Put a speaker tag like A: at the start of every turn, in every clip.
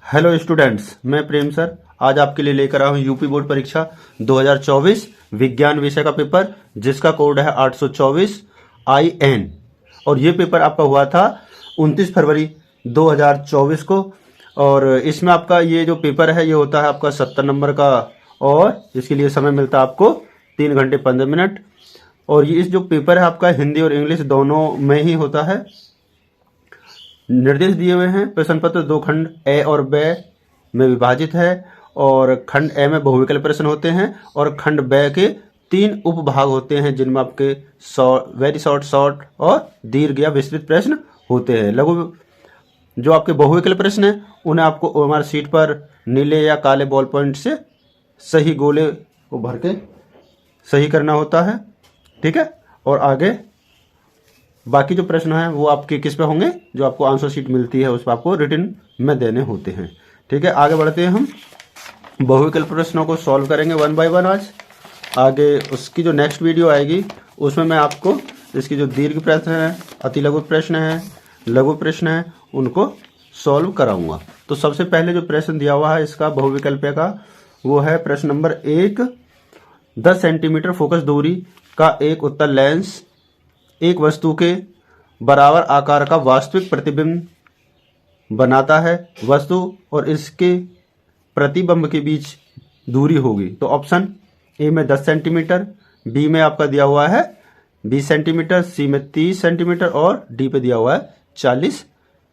A: Hello students, मैं प्रेम sir आज आपके लिए लेकर आया हूँ यूपी बोर्ड परीक्षा 2024 विज्ञान विषय का पेपर जिसका कोड है 824 IN। और ये पेपर आपका हुआ था 29 फरवरी 2024 को। और इसमें आपका ये जो पेपर है ये होता है आपका 70 नंबर का, और इसके लिए समय मिलता है आपको 3 घंटे 15 मिनट। और ये इस जो पेपर है आपका हिंदी और इंग्लिश दोनों में ही होता है। निर्देश दिए हुए हैं। प्रश्न पत्र 2 खंड ए और ब में विभाजित है, और खंड ए में बहुविकल्प प्रश्न होते हैं और खंड ब के 3 उपभाग होते हैं जिनमें आपके वेरी शॉर्ट और दीर्घ या विस्तृत प्रश्न होते हैं। लघु जो आपके बहुविकल्प प्रश्न हैं उन्हें आपको ओएमआर शीट पर नीले या काले बॉल पॉइंट से सही गोले को भर के सही करना होता है, ठीक है। और आगे बाकी जो प्रश्न हैं वो आपके किस पे होंगे, जो आपको आंसर शीट मिलती है उस पर आपको रिटन में देने होते हैं, ठीक है। आगे बढ़ते हैं, हम बहुविकल्प प्रश्नों को सॉल्व करेंगे 1 बाय 1 आज। आगे उसकी जो नेक्स्ट वीडियो आएगी उसमें मैं आपको इसकी जो दीर्घ प्रश्न है, अति लघु प्रश्न है, लघु प्रश्न है, उनको सॉल्व कराऊंगा। तो सबसे पहले जो प्रश्न दिया हुआ है इसका बहुविकल्प का वो है प्रश्न नंबर 1। 10 सेंटीमीटर फोकस दूरी का एक उत्तल लेंस एक वस्तु के बराबर आकार का वास्तविक प्रतिबिंब बनाता है। वस्तु और इसके प्रतिबिंब के बीच दूरी होगी। तो ऑप्शन ए में 10 सेंटीमीटर, बी में आपका दिया हुआ है 20 सेंटीमीटर, सी में 30 सेंटीमीटर और डी पे दिया हुआ है 40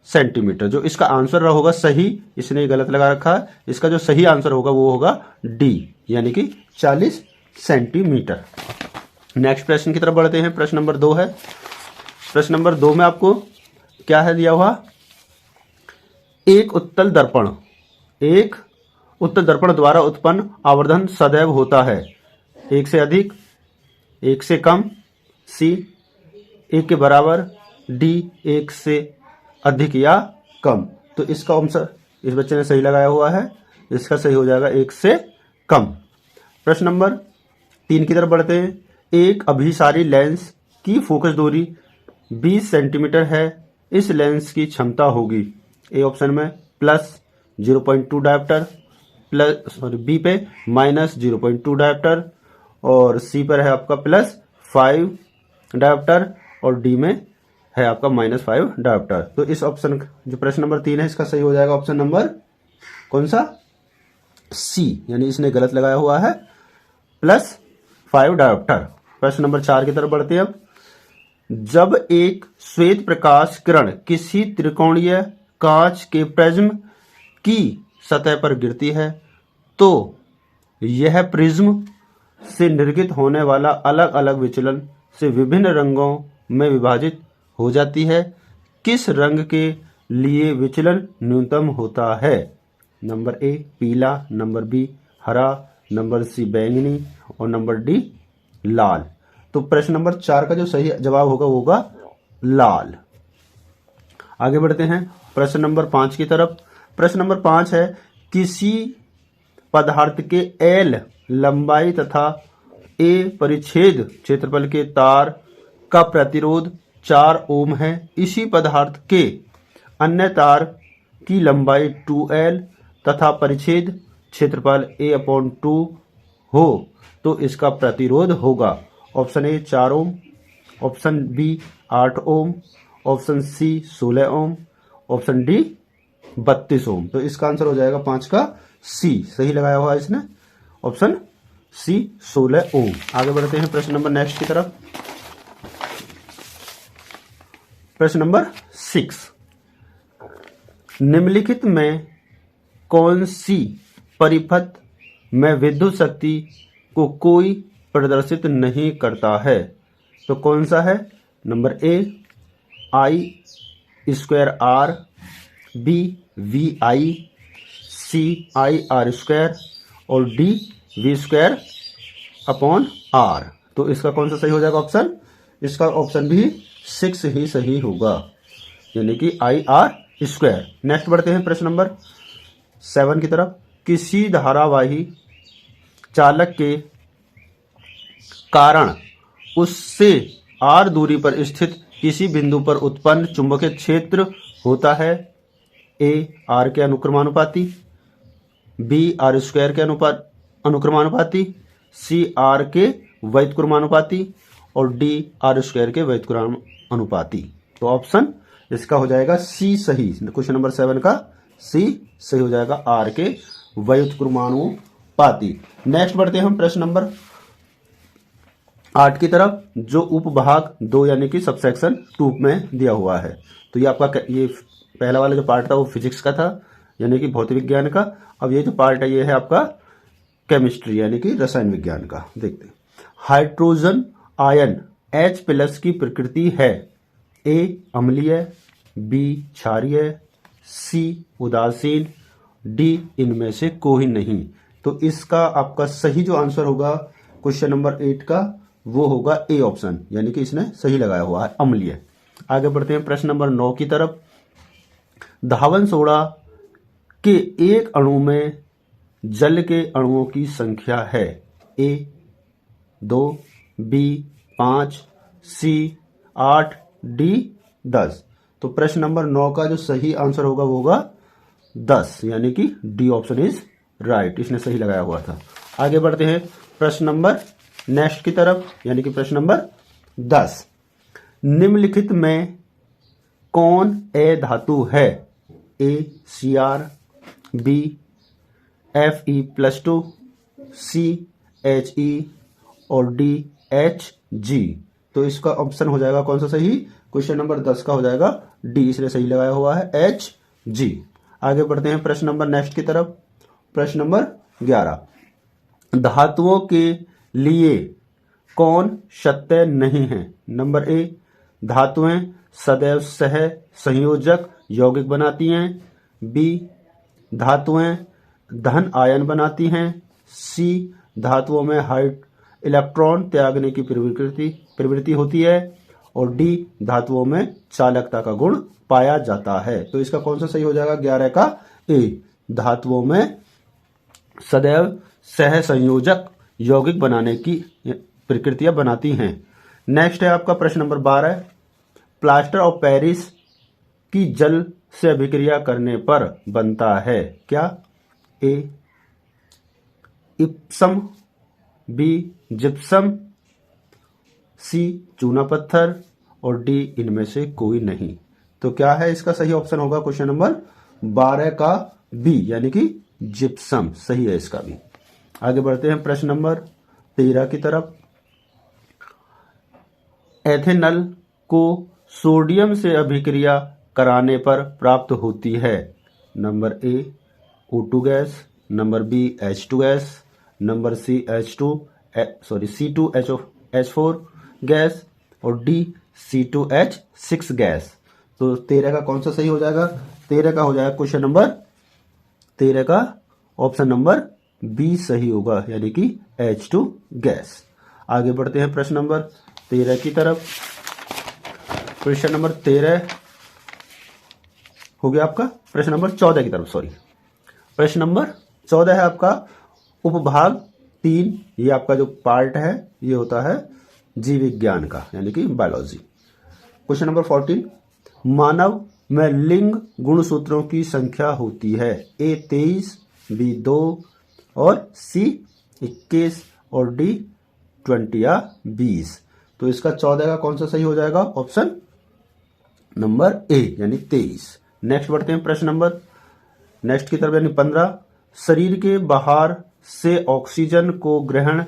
A: सेंटीमीटर। जो इसका आंसर होगा सही, इसने गलत लगा रखा है, इसका जो सही आंसर होगा वो होगा डी, यानी कि 40 सेंटीमीटर। नेक्स्ट प्रश्न की तरफ बढ़ते हैं। प्रश्न नंबर 2 है। प्रश्न नंबर 2 में आपको क्या है दिया हुआ, एक उत्तल दर्पण द्वारा उत्पन्न आवर्धन सदैव होता है 1 से अधिक, 1 से कम, सी 1 के बराबर, डी 1 से अधिक या कम। तो इसका आंसर इस बच्चे ने सही लगाया हुआ है, इसका सही हो जाएगा 1 से कम। प्रश्न नंबर 3 की तरफ बढ़ते हैं। एक अभिसारी लेंस की फोकस दूरी 20 सेंटीमीटर है। इस लेंस की क्षमता होगी, ए ऑप्शन में प्लस 0.2 डायोप्टर, बी पे माइनस 0.2 डायोप्टर, और सी पर है आपका प्लस 5 डायोप्टर, और डी में है आपका -5 डायोप्टर। तो इस ऑप्शन जो प्रश्न नंबर 3 है इसका सही हो जाएगा ऑप्शन नंबर कौन सा, सी, यानी इसने गलत लगाया हुआ है +5 डायोप्टर। प्रश्न नंबर 4 की तरफ बढ़ते हैं अब। जब एक श्वेत प्रकाश किरण किसी त्रिकोणीय कांच के प्रिज्म की सतह पर गिरती है तो यह प्रिज्म से निर्गत होने वाला अलग अलग विचलन से विभिन्न रंगों में विभाजित हो जाती है। किस रंग के लिए विचलन न्यूनतम होता है? नंबर ए पीला, नंबर बी हरा, नंबर सी बैंगनी और नंबर डी लाल। तो प्रश्न नंबर 4 का जो सही जवाब होगा वो होगा लाल। आगे बढ़ते हैं प्रश्न नंबर 5 की तरफ। प्रश्न नंबर 5 है, किसी पदार्थ के एल लंबाई तथा ए परिच्छेद क्षेत्रफल के तार का प्रतिरोध 4 ओम है। इसी पदार्थ के अन्य तार की लंबाई 2L तथा परिच्छेद क्षेत्रफल A/2 हो तो इसका प्रतिरोध होगा। Option A 4 ohm, option B 8 ohm, option C 16 ohm, option D 32 ohm. तो इसका आंसर हो जाएगा 5 का सी, सही लगाया हुआ है इसने, ऑप्शन सी 16 ओम। आगे बढ़ते हैं प्रश्न नंबर नेक्स्ट की तरफ। प्रश्न नंबर 6, निम्नलिखित में कौन सी परिपथ में विद्युत शक्ति को कोई प्रदर्शित नहीं करता है? तो कौन सा है? Number A I²R, B VI, C IR² और डी V²/R। तो इसका कौन सा सही हो जाएगा ऑप्शन? इसका ऑप्शन भी 6 ही सही होगा, यानी कि IR²। नेक्स्ट बढ़ते हैं प्रश्न नंबर 7 की तरफ। किसी धारावाही चालक के कारण उससे r दूरी पर स्थित किसी बिंदु पर उत्पन्न चुंबकीय क्षेत्र होता है ए आर के अनुक्रमानुपाती, बी आर स्क्वायर के अनुक्रमानुपाती, सी आर के व्युत्क्रमानुपाती और डी आर स्क्वायर के व्युत्क्रमानुपाती। तो ऑप्शन इसका हो जाएगा सी सही। क्वेश्चन नंबर 7 का सी सही हो जाएगा, आर के व्युत्क्रमानुपाती। नेक्स्ट बढ़ते हैं हम प्रश्न नंबर 8 की तरफ, जो उपभाग 2 यानी कि सबसेक्शन 2 में दिया हुआ है। तो ये आपका ये पहला वाला जो पार्ट था वो फिजिक्स का था, यानी कि भौतिक विज्ञान का। अब ये जो पार्ट है ये है आपका केमिस्ट्री यानी कि रसायन विज्ञान का। देखते हैं, हाइड्रोजन आयन H+ की प्रकृति है ए अम्लीय, बी क्षारीय, सी उदासीन, डी इनमें से कोई नहीं। तो इसका आपका सही जो आंसर होगा क्वेश्चन नंबर 8 का वो होगा ए ऑप्शन, यानी कि इसने सही लगाया हुआ है, अम्लीय। आगे बढ़ते हैं प्रश्न नंबर 9 की तरफ। धावन सोडा के एक अणु में जल के अणुओं की संख्या है ए 2, बी 5, सी 8, डी 10। तो प्रश्न नंबर 9 का जो सही आंसर होगा वो होगा 10, यानी कि डी ऑप्शन इज राइट, इसने सही लगाया हुआ था। आगे बढ़ते हैं प्रश्न नंबर नेक्स्ट की तरफ, यानी कि प्रश्न नंबर 10। निम्नलिखित में कौन ए धातु है? A Cr, B Fe+2, C He और डी Hg। तो इसका ऑप्शन हो जाएगा कौन सा सही? क्वेश्चन नंबर 10 का हो जाएगा डी, इसलिए सही लगाया हुआ है Hg। आगे बढ़ते हैं प्रश्न नंबर नेक्स्ट की तरफ, प्रश्न नंबर 11। धातुओं के लिए कौन सत्य नहीं है? नंबर ए, धातुएं सदैव सह संयोजक यौगिक बनाती हैं, बी धातुएं धन आयन बनाती हैं, सी धातुओं में इलेक्ट्रॉन त्यागने की प्रवृत्ति होती है और डी धातुओं में चालकता का गुण पाया जाता है। तो इसका कौन सा सही हो जाएगा 11 का ए, धातुओं में सदैव सह संयोजक यौगिक बनाने की प्रकृतियां बनाती हैं। नेक्स्ट है आपका प्रश्न नंबर 12। प्लास्टर ऑफ पेरिस की जल से अभिक्रिया करने पर बनता है क्या? ए इप्सम, बी जिप्सम, सी चूना पत्थर और डी इनमें से कोई नहीं। तो क्या है इसका सही ऑप्शन होगा क्वेश्चन नंबर 12 का बी, यानी कि जिप्सम सही है इसका भी। आगे बढ़ते हैं प्रश्न नंबर 13 की तरफ। एथेनॉल को सोडियम से अभिक्रिया कराने पर प्राप्त होती है। Number A O2 gas, number B H2 gas, number C C2H4 gas और डी C2H6 गैस। तो 13 का कौन सा सही हो जाएगा? 13 का हो जाएगा क्वेश्चन नंबर 13 का ऑप्शन नंबर बी सही होगा, यानी कि H2 गैस। आगे बढ़ते हैं प्रश्न नंबर 13 की तरफ। प्रश्न नंबर 13 हो गया आपका प्रश्न नंबर 14 की तरफ, सॉरी। प्रश्न नंबर 14 है आपका उपभाग 3। ये आपका जो पार्ट है ये होता है जीव विज्ञान का, यानी कि बायोलॉजी। Question number 14। मानव में लिंग गुणसूत्रों की संख्या होती है ए 23, बी 2 और सी 21 और डी 20 या 20। तो इसका 14 का कौन सा सही हो जाएगा? ऑप्शन नंबर ए, यानी 23। नेक्स्ट बढ़ते हैं प्रश्न नंबर नेक्स्ट की तरफ, यानी 15। शरीर के बाहर से ऑक्सीजन को ग्रहण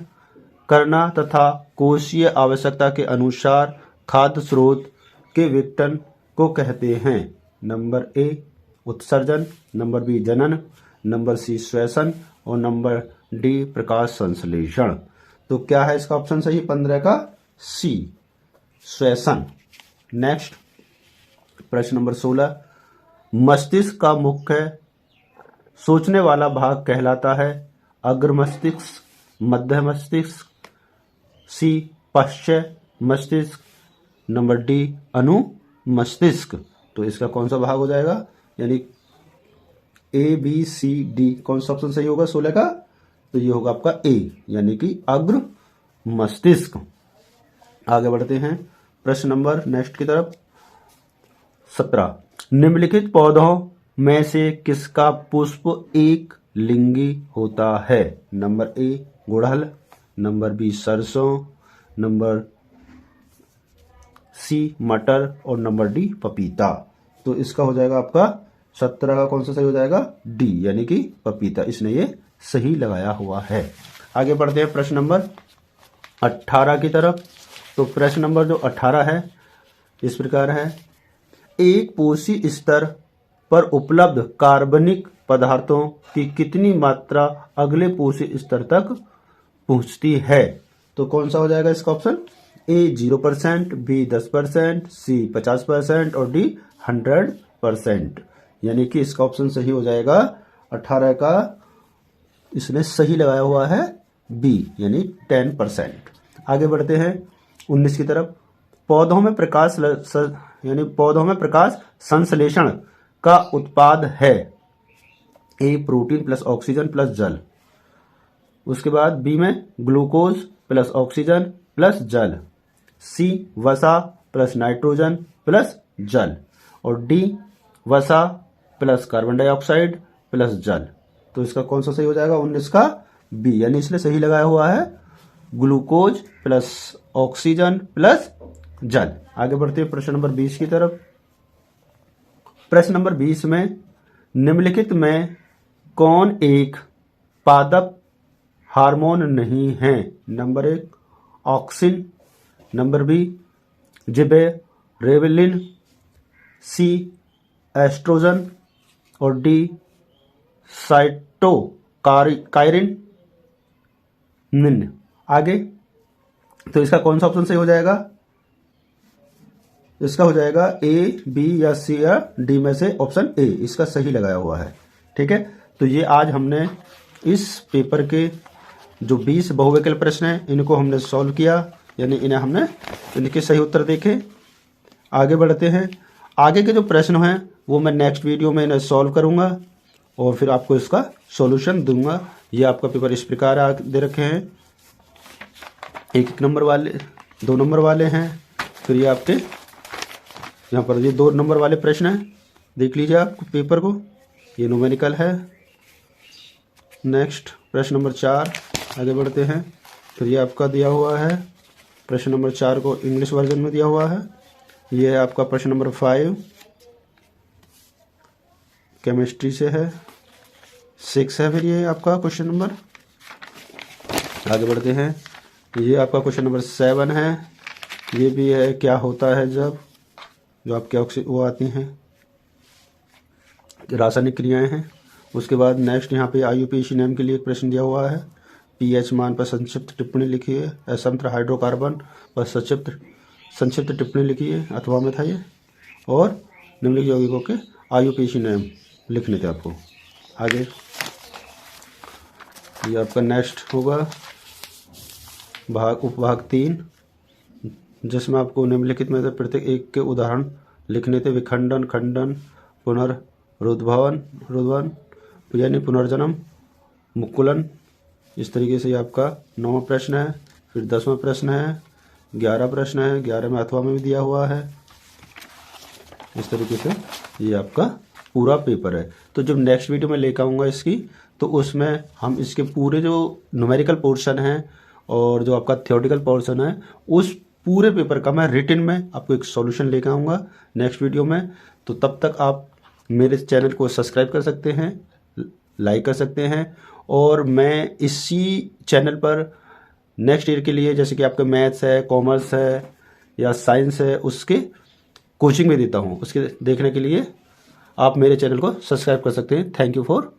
A: करना तथा कोशीय आवश्यकता के अनुसार खाद्य स्रोत के विघटन को कहते हैं। नंबर ए उत्सर्जन, नंबर बी जनन, नंबर सी श्वसन और नंबर डी प्रकाश संश्लेषण। तो क्या है इसका ऑप्शन सही? 15 का सी श्वसन। नेक्स्ट प्रश्न नंबर 16। मस्तिष्क का मुख्य सोचने वाला भाग कहलाता है अग्र मस्तिष्क, मध्य मस्तिष्क, सी पश्च मस्तिष्क, नंबर डी अनु मस्तिष्क। तो इसका कौन सा भाग हो जाएगा? यानी ए बी सी डी कौन सा ऑप्शन सही होगा 16 का? तो ये होगा आपका ए, यानी कि अग्र मस्तिष्क। आगे बढ़ते हैं प्रश्न नंबर नेक्स्ट की तरफ 17। निम्नलिखित पौधों में से किसका पुष्प एक लिंगी होता है? नंबर ए गुड़हल, नंबर बी सरसों, नंबर सी मटर और नंबर डी पपीता। तो इसका हो जाएगा आपका 17 का कौन सा सही हो जाएगा? डी यानी कि पपीता। इसने ये सही लगाया हुआ है। आगे बढ़ते हैं प्रश्न नंबर 18 की तरफ। तो प्रश्न नंबर जो 18 है इस प्रकार है, एक पोषी स्तर पर उपलब्ध कार्बनिक पदार्थों की कितनी मात्रा अगले पोषी स्तर तक पहुंचती है? तो कौन सा हो जाएगा इसका ऑप्शन? ए 0%, बी 10%, सी 50% और डी 100%। यानी कि इसका ऑप्शन सही हो जाएगा 18 का, इसने सही लगाया हुआ है बी यानी 10%। आगे बढ़ते हैं 19 की तरफ। पौधों में प्रकाश संश्लेषण का उत्पाद है ए प्रोटीन प्लस ऑक्सीजन प्लस जल, उसके बाद बी में ग्लूकोज प्लस ऑक्सीजन प्लस जल, सी वसा प्लस नाइट्रोजन प्लस जल और डी वसा प्लस कार्बन डाइऑक्साइड प्लस जल। तो इसका कौन सा सही हो जाएगा? 19 का बी, यानी इसलिए सही लगाया हुआ है ग्लूकोज प्लस ऑक्सीजन प्लस जल। आगे बढ़ते हैं प्रश्न नंबर 20 की तरफ। प्रश्न नंबर 20 में निम्नलिखित में कौन एक पादप हार्मोन नहीं है? नंबर 1 ऑक्सिन, नंबर बी जिबेरेलिन, सी एस्ट्रोजन और डी साइटोकाइनिन। आगे तो इसका कौन सा ऑप्शन सही हो जाएगा? इसका हो जाएगा ए, बी या सी या डी में से ऑप्शन ए इसका सही लगाया हुआ है। ठीक है, तो ये आज हमने इस पेपर के जो 20 बहुविकल्प प्रश्न हैं इनको हमने सॉल्व किया, यानी इनके सही उत्तर देखे। आगे बढ़ते हैं, आगे के जो प्रश्न हैं वो मैं नेक्स्ट वीडियो में इन्हें सॉल्व करूंगा और फिर आपको इसका सॉल्यूशन दूंगा। ये आपका पेपर इस प्रकार दे रखे हैं, 1 नंबर वाले, 2 नंबर वाले हैं, फिर ये आपके यहाँ पर ये 2 नंबर वाले प्रश्न हैं। देख लीजिए आप पेपर को, ये न्यूमेरिकल है। नेक्स्ट प्रश्न नंबर 4 आगे बढ़ते हैं, फिर ये आपका दिया हुआ है प्रश्न नंबर 4 को इंग्लिश वर्जन में दिया हुआ है। ये है आपका प्रश्न नंबर 5 केमिस्ट्री से है, 6 है फिर ये आपका क्वेश्चन नंबर। आगे बढ़ते हैं, ये आपका क्वेश्चन नंबर 7 है, ये भी है क्या होता है जब, जो आपके वो आती हैं रासायनिक क्रियाएं हैं। उसके बाद नेक्स्ट यहाँ पे IUPAC नेम के लिए एक प्रश्न दिया हुआ है, pH मान पर संक्षिप्त टिप्पणी लिखिए, असंत्र हाइड्रोकार्बन पर संक्षिप्त टिप्पणी लिखिए, अथवा में था ये, और निम्नलिखित यौगिकों के IUPAC नेम लिखने थे आपको। आगे ये आपका नेक्स्ट होगा उपभाग 3, जिसमें आपको निम्नलिखित में से प्रत्येक एक के उदाहरण लिखने थे, विखंडन, खंडन, रुद्भवन यानी पुनर्जन्म, मुकुलन। इस तरीके से ये आपका 9वां प्रश्न है। फिर 10वां प्रश्न है, 11 प्रश्न है, 11 में अथवा में भी दिया हुआ है। इस तरीके से ये आपका पूरा पेपर है। तो जब नेक्स्ट वीडियो में लेकर आऊँगा इसकी, तो उसमें हम इसके पूरे जो न्यूमेरिकल पोर्शन है और जो आपका थ्योरेटिकल पोर्शन है, उस पूरे पेपर का मैं रिटन में आपको एक सॉल्यूशन लेकर आऊँगा नेक्स्ट वीडियो में। तो तब तक आप मेरे चैनल को सब्सक्राइब कर सकते हैं, लाइक कर सकते हैं, और मैं इसी चैनल पर नेक्स्ट ईयर के लिए, जैसे कि आपका मैथ्स है, कॉमर्स है या साइंस है, उसके कोचिंग में देता हूँ। उसके देखने के लिए आप मेरे चैनल को सब्सक्राइब कर सकते हैं। Thank you for